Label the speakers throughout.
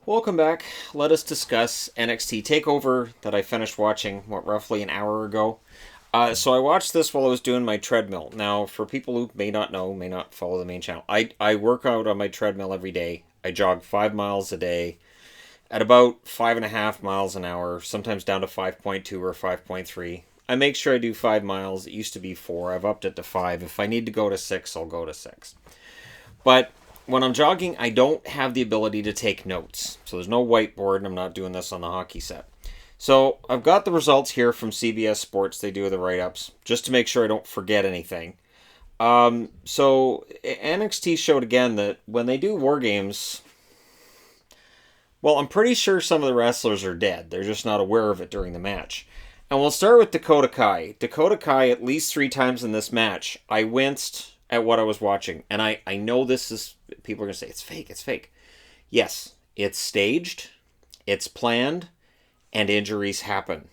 Speaker 1: Welcome back. Let us discuss NXT Takeover that I finished watching, roughly an hour ago. So I watched this while I was doing my treadmill. Now, for people who may not know, may not follow the main channel, I work out on my treadmill every day. I jog 5 miles a day at about 5.5 miles an hour, sometimes down to 5.2 or 5.3. I make sure I do 5 miles. It used to be 4. I've upped it to 5. If I need to go to 6, I'll go to 6. But when I'm jogging, I don't have the ability to take notes. So there's no whiteboard, and I'm not doing this on the hockey set. So I've got the results here from CBS Sports. They do the write-ups, just to make sure I don't forget anything. So NXT showed again that when they do War Games, well, I'm pretty sure some of the wrestlers are dead. They're just not aware of it during the match. And we'll start with Dakota Kai. Dakota Kai, at least 3 times in this match, I winced at what I was watching. And I know this is, people are going to say, it's fake, it's fake. Yes, it's staged, it's planned, and injuries happen.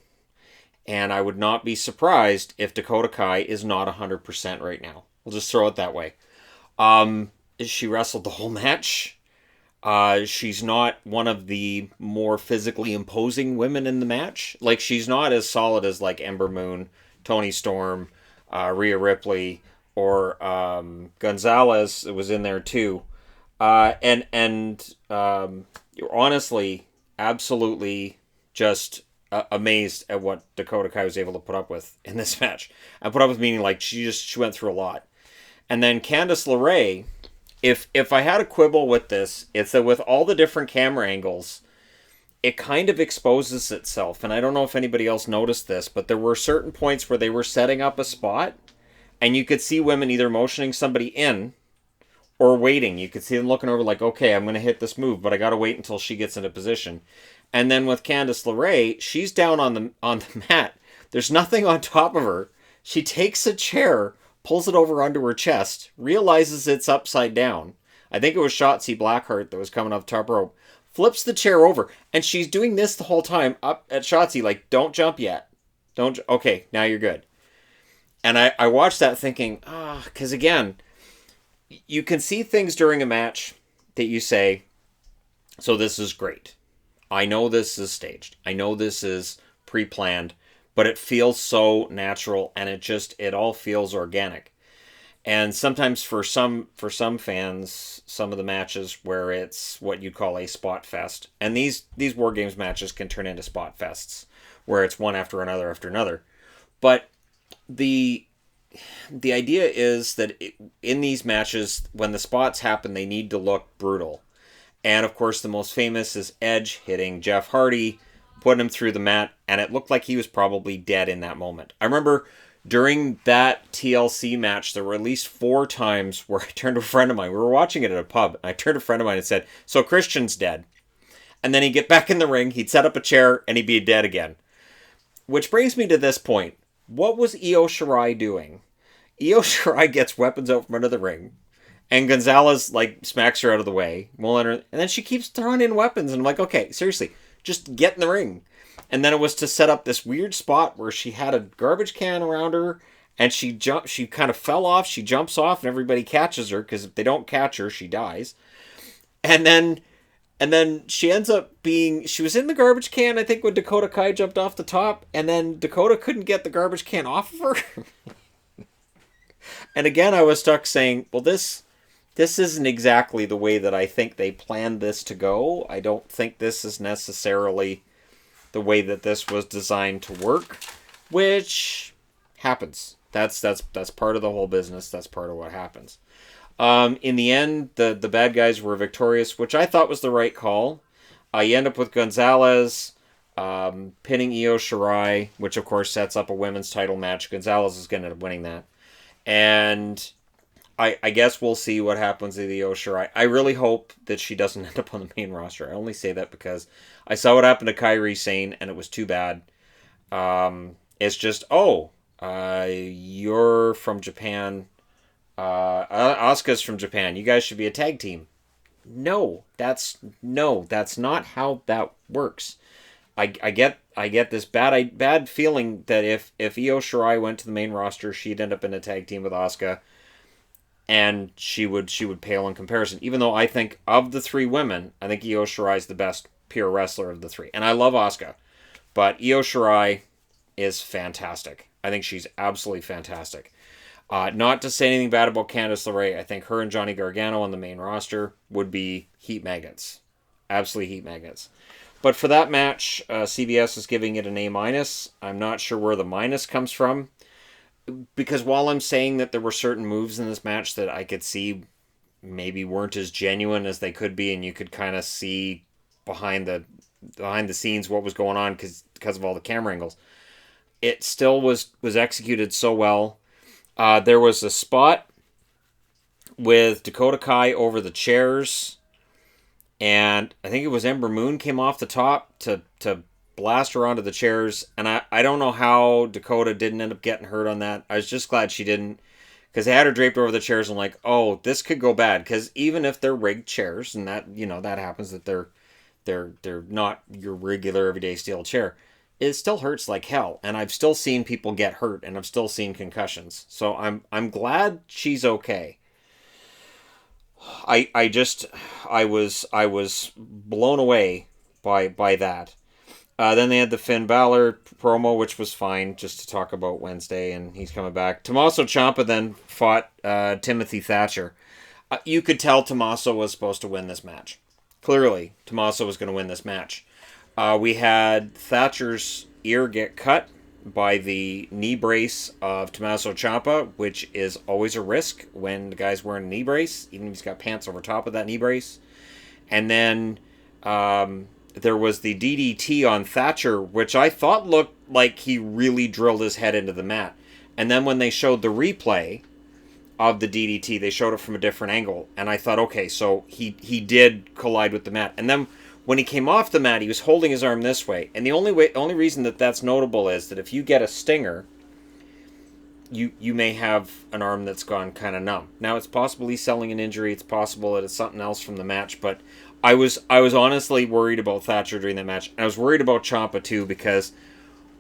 Speaker 1: And I would not be surprised if Dakota Kai is not 100% right now. We'll just throw it that way. She wrestled the whole match. She's not one of the more physically imposing women in the match. Like, she's not as solid as, like, Ember Moon, Toni Storm, Rhea Ripley, or Gonzalez was in there too. Honestly, absolutely just amazed at what Dakota Kai was able to put up with in this match. And put up with meaning like she went through a lot. And then Candace Larae, if I had a quibble with this, it's that with all the different camera angles, it kind of exposes itself. And I don't know if anybody else noticed this, but there were certain points where they were setting up a spot, and you could see women either motioning somebody in or waiting. You could see them looking over like, okay, I'm going to hit this move, but I got to wait until she gets into position. And then with Candace LeRae, she's down on the mat. There's nothing on top of her. She takes a chair, pulls it over onto her chest, realizes it's upside down. I think it was Shotzi Blackheart that was coming off the top rope. Flips the chair over, and she's doing this the whole time up at Shotzi, like, don't jump yet. Okay, now you're good. And I watched that thinking, because again, you can see things during a match that you say, so this is great. I know this is staged. I know this is pre-planned, but it feels so natural, and it all feels organic. And sometimes for some fans, some of the matches where it's what you'd call a spot fest, and these War Games matches can turn into spot fests, where it's one after another. But the idea is that in these matches, when the spots happen, they need to look brutal. And of course, the most famous is Edge hitting Jeff Hardy, putting him through the mat, and it looked like he was probably dead in that moment. I remember during that TLC match, there were at least 4 times where I turned to a friend of mine. We were watching it at a pub, and I turned to a friend of mine and said, so Christian's dead. And then he'd get back in the ring, he'd set up a chair, and he'd be dead again. Which brings me to this point. What was Io Shirai doing? Io Shirai gets weapons out from under the ring, and Gonzalez, like, smacks her out of the way. And then she keeps throwing in weapons, and I'm like, okay, seriously, just get in the ring. And then it was to set up this weird spot where she had a garbage can around her, and she kind of fell off, she jumps off, and everybody catches her, because if they don't catch her, she dies. And then she ends up she was in the garbage can, I think, when Dakota Kai jumped off the top, and then Dakota couldn't get the garbage can off of her. And again, I was stuck saying, well, this isn't exactly the way that I think they planned this to go. I don't think this is necessarily the way that this was designed to work, which happens. That's part of the whole business. That's part of what happens. In the end, the bad guys were victorious, which I thought was the right call. You end up with Gonzalez pinning Io Shirai, which of course sets up a women's title match. Gonzalez is going to end up winning that. And I guess we'll see what happens to Io Shirai. I really hope that she doesn't end up on the main roster. I only say that because I saw what happened to Kairi Sane, and it was too bad. It's just, you're from Japan. Asuka's from Japan. You guys should be a tag team. No, that's not how that works. I get this bad feeling that if Io Shirai went to the main roster, she'd end up in a tag team with Asuka. and she would pale in comparison. Even though I think of the three women, I think Io Shirai is the best pure wrestler of the three, and I love Asuka, but Io Shirai is fantastic. I think she's absolutely fantastic. Not to say anything bad about Candace LeRae, I think her and Johnny Gargano on the main roster would be heat magnets, absolutely heat magnets. But for that match, CBS is giving it an A minus. I'm not sure where the minus comes from, because while I'm saying that there were certain moves in this match that I could see maybe weren't as genuine as they could be, and you could kind of see behind the scenes what was going on because of all the camera angles, it still was executed so well. There was a spot with Dakota Kai over the chairs, and I think it was Ember Moon came off the top to blast her onto the chairs, and I don't know how Dakota didn't end up getting hurt on that. I was just glad she didn't, because they had her draped over the chairs, and like, oh, this could go bad, because even if they're rigged chairs, and that, you know, that happens, that they're not your regular everyday steel chair, it still hurts like hell, and I've still seen people get hurt, and I've still seen concussions. So I'm glad she's okay. I was blown away by that. Then they had the Finn Balor promo, which was fine, just to talk about Wednesday, and he's coming back. Tommaso Ciampa then fought Timothy Thatcher. You could tell Tommaso was supposed to win this match. Clearly, Tommaso was going to win this match. We had Thatcher's ear get cut by the knee brace of Tommaso Ciampa, which is always a risk when the guy's wearing a knee brace, even if he's got pants over top of that knee brace. And then there was the DDT on Thatcher, which I thought looked like he really drilled his head into the mat. And then when they showed the replay of the DDT, they showed it from a different angle, and I thought, okay, so he did collide with the mat. And then when he came off the mat, he was holding his arm this way, and the only reason that that's notable is that if you get a stinger, you may have an arm that's gone kind of numb. Now, it's possible he's selling an injury, it's possible that it's something else from the match, but I was honestly worried about Thatcher during that match. I was worried about Ciampa too, because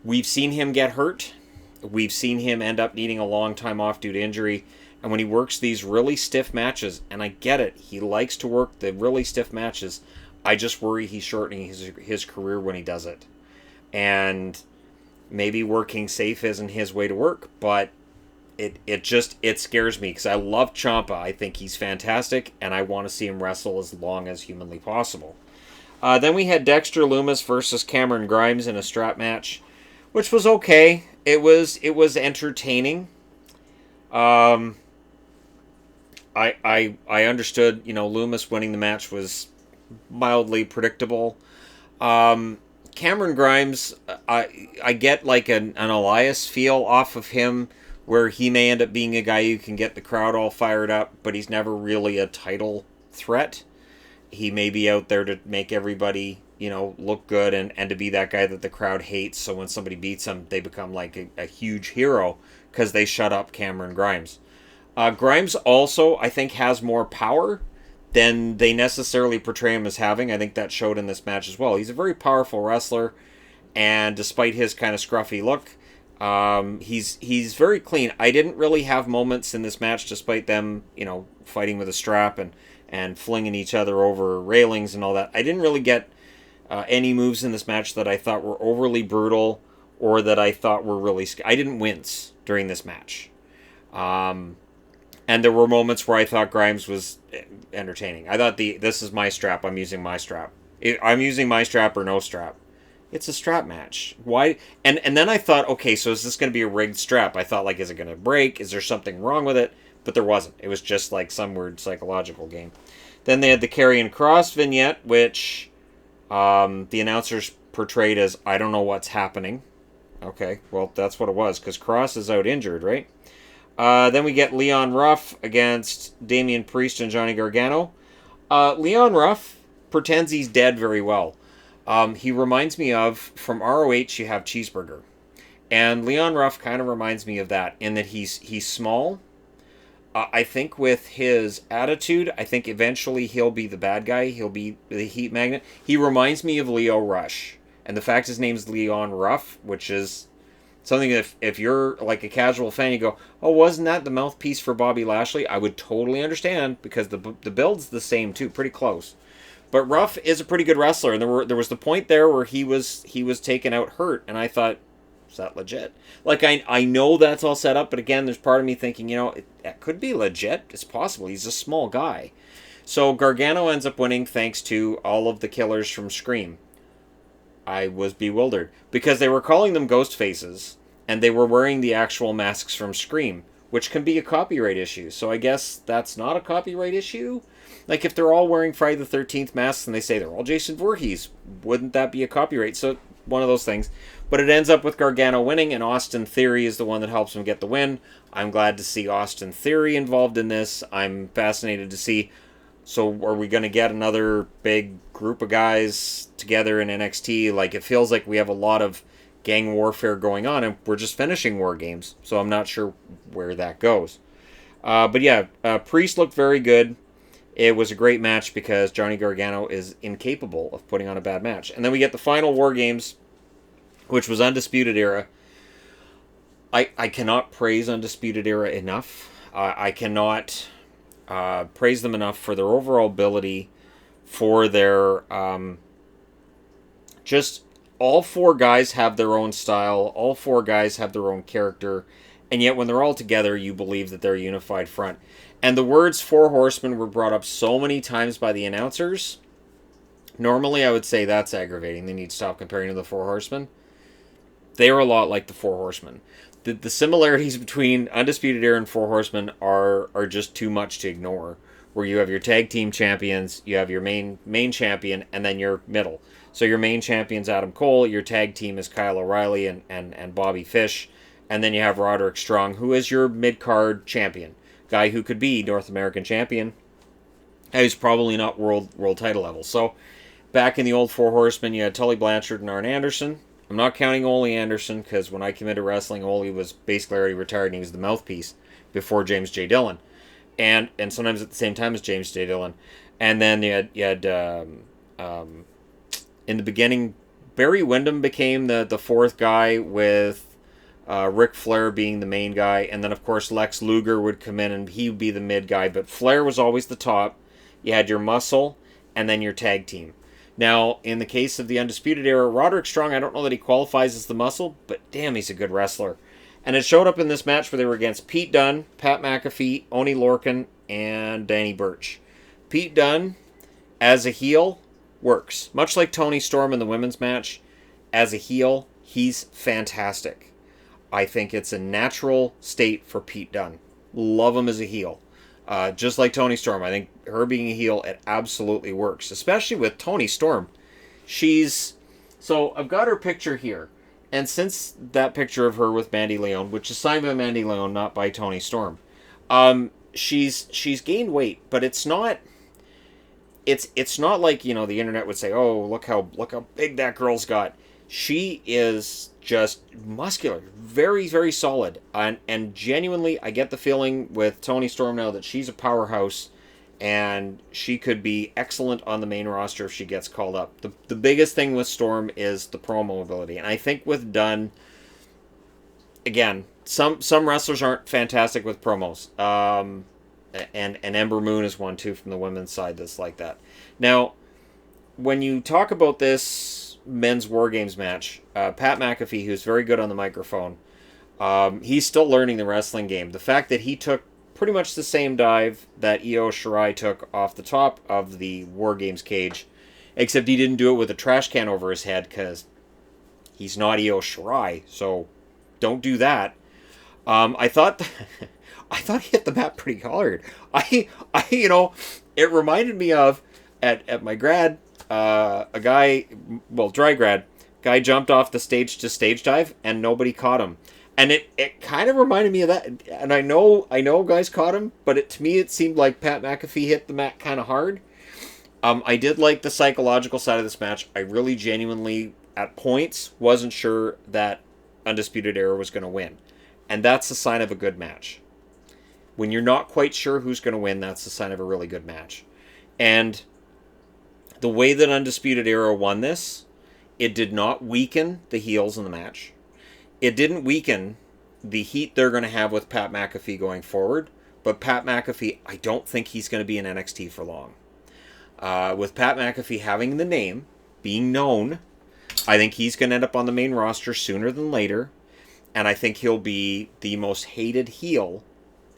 Speaker 1: we've seen him get hurt, we've seen him end up needing a long time off due to injury. And when he works these really stiff matches, and I get it, he likes to work the really stiff matches, I just worry he's shortening his career when he does it. And maybe working safe isn't his way to work, but it scares me, because I love Ciampa. I think he's fantastic, and I want to see him wrestle as long as humanly possible. Then we had Dexter Lumis versus Cameron Grimes in a strap match, which was okay. It was entertaining. I understood, you know, Lumis winning the match was mildly predictable. Cameron Grimes, I get like an Elias feel off of him, where he may end up being a guy who can get the crowd all fired up, but he's never really a title threat. He may be out there to make everybody, you know, look good, and to be that guy that the crowd hates, so when somebody beats him, they become like a huge hero because they shut up Cameron Grimes. Grimes also, I think, has more power than they necessarily portray him as having. I think that showed in this match as well. He's a very powerful wrestler, and despite his kind of scruffy look, he's very clean. I didn't really have moments in this match, despite them, you know, fighting with a strap and flinging each other over railings and all that. I didn't really get any moves in this match that I thought were overly brutal or that I thought were really... I didn't wince during this match. And there were moments where I thought Grimes was entertaining. I thought this is my strap, I'm using my strap. I'm using my strap or no strap. It's a strap match. Why? And then I thought, okay, so is this going to be a rigged strap? I thought, like, is it going to break? Is there something wrong with it? But there wasn't. It was just like some weird psychological game. Then they had the Karrion Kross vignette, which the announcers portrayed as, I don't know what's happening. Okay, well, that's what it was, because Kross is out injured, right? Then we get Leon Ruff against Damian Priest and Johnny Gargano. Leon Ruff pretends he's dead very well. He reminds me of, from ROH, you have Cheeseburger. And Leon Ruff kind of reminds me of that, in that he's small. I think with his attitude, I think eventually he'll be the bad guy. He'll be the heat magnet. He reminds me of Leo Rush. And the fact his name's Leon Ruff, which is Something if you're like a casual fan, you go, oh, wasn't that the mouthpiece for Bobby Lashley? I would totally understand because the build's the same too, pretty close. But Ruff is a pretty good wrestler, and there was the point there where he was taken out hurt, and I thought, is that legit? Like I know that's all set up, but again, there's part of me thinking, that could be legit. It's possible. He's a small guy. So Gargano ends up winning thanks to all of the killers from Scream. I was bewildered because they were calling them ghost faces and they were wearing the actual masks from Scream, which can be a copyright issue. So I guess that's not a copyright issue. Like if they're all wearing Friday the 13th masks and they say they're all Jason Voorhees, wouldn't that be a copyright? So one of those things. But it ends up with Gargano winning, and Austin Theory is the one that helps him get the win. I'm glad to see Austin Theory involved in this. I'm fascinated to see. So are we going to get another big group of guys together in NXT? Like, it feels like we have a lot of gang warfare going on, and we're just finishing War Games. So I'm not sure where that goes. But yeah, Priest looked very good. It was a great match because Johnny Gargano is incapable of putting on a bad match. And then we get the final War Games, which was Undisputed Era. I cannot praise Undisputed Era enough. I cannot praise them enough for their overall ability, for their just all four guys have their own style, all four guys have their own character, and yet when they're all together, you believe that they're a unified front. And the words Four Horsemen were brought up so many times by the announcers. Normally, I would say that's aggravating. They need to stop comparing to the Four Horsemen. They are a lot like the Four Horsemen. The similarities between Undisputed Era and Four Horsemen are just too much to ignore. Where you have your tag team champions, you have your main champion, and then your middle. So your main champion's Adam Cole, your tag team is Kyle O'Reilly and Bobby Fish, and then you have Roderick Strong, who is your mid-card champion. Guy who could be North American champion. He's probably not world title level. So back in the old Four Horsemen, you had Tully Blanchard and Arn Anderson. I'm not counting Ole Anderson because when I came into wrestling, Ole was basically already retired and he was the mouthpiece before James J. Dillon. And sometimes at the same time as James J. Dillon. And then you had in the beginning, Barry Windham became the fourth guy with Ric Flair being the main guy. And then, of course, Lex Luger would come in and he would be the mid guy. But Flair was always the top. You had your muscle and then your tag team. Now, in the case of the Undisputed Era, Roderick Strong, I don't know that he qualifies as the muscle, but damn, he's a good wrestler. And it showed up in this match where they were against Pete Dunne, Pat McAfee, Oney Lorcan, and Danny Burch. Pete Dunne, as a heel, works. Much like Tony Storm in the women's match, as a heel, he's fantastic. I think it's a natural state for Pete Dunne. Love him as a heel. Just like Tony Storm, I think her being a heel, it absolutely works. Especially with Tony Storm. So I've got her picture here. And since that picture of her with Mandy Leon, which is signed by Mandy Leon, not by Tony Storm, she's gained weight, but it's not like, the internet would say, oh, look how big that girl's got. She is just muscular, very, very solid. And genuinely, I get the feeling with Toni Storm now that she's a powerhouse and she could be excellent on the main roster if she gets called up. The biggest thing with Storm is the promo ability. And I think with Dunn, again, some wrestlers aren't fantastic with promos. And Ember Moon is one, too, from the women's side that's like that. Now, when you talk about this men's War Games match, Pat McAfee, who's very good on the microphone, he's still learning the wrestling game. The fact that he took pretty much the same dive that Io Shirai took off the top of the War Games cage, except he didn't do it with a trash can over his head because he's not Io Shirai, so don't do that. I thought he hit the mat pretty hard. It reminded me of at my grad, a guy, dry grad, guy jumped off the stage to stage dive and nobody caught him. And it kind of reminded me of that. And I know guys caught him, but to me it seemed like Pat McAfee hit the mat kind of hard. I did like the psychological side of this match. I really genuinely, at points, wasn't sure that Undisputed Era was going to win. And that's a sign of a good match. When you're not quite sure who's going to win, that's a sign of a really good match. And the way that Undisputed Era won this, it did not weaken the heels in the match. it didn't weaken the heat they're going to have with Pat McAfee going forward. But Pat McAfee, I don't think he's going to be in NXT for long. With Pat McAfee having the name, being known, I think he's going to end up on the main roster sooner than later. And I think he'll be the most hated heel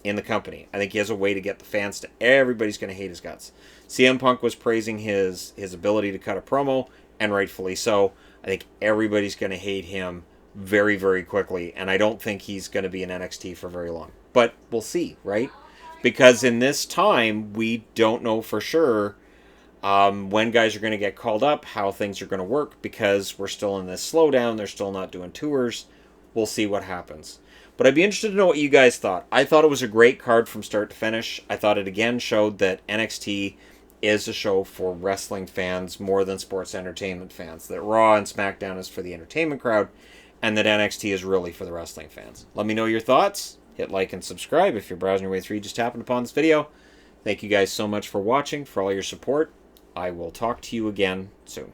Speaker 1: in the company. I think he has a way to get the fans to... Everybody's going to hate his guts. CM Punk was praising his ability to cut a promo, and rightfully so. I think everybody's going to hate him very, very quickly. And I don't think he's going to be in NXT for very long. But we'll see, right? Because in this time, we don't know for sure when guys are going to get called up, how things are going to work, because we're still in this slowdown. They're still not doing tours. We'll see what happens. But I'd be interested to know what you guys thought. I thought it was a great card from start to finish. I thought it again showed that NXT is a show for wrestling fans more than sports entertainment fans. That Raw and SmackDown is for the entertainment crowd, and that NXT is really for the wrestling fans. Let me know your thoughts. Hit like and subscribe if you're browsing your way through. You just happened upon this video. Thank you guys so much for watching, for all your support. I will talk to you again soon.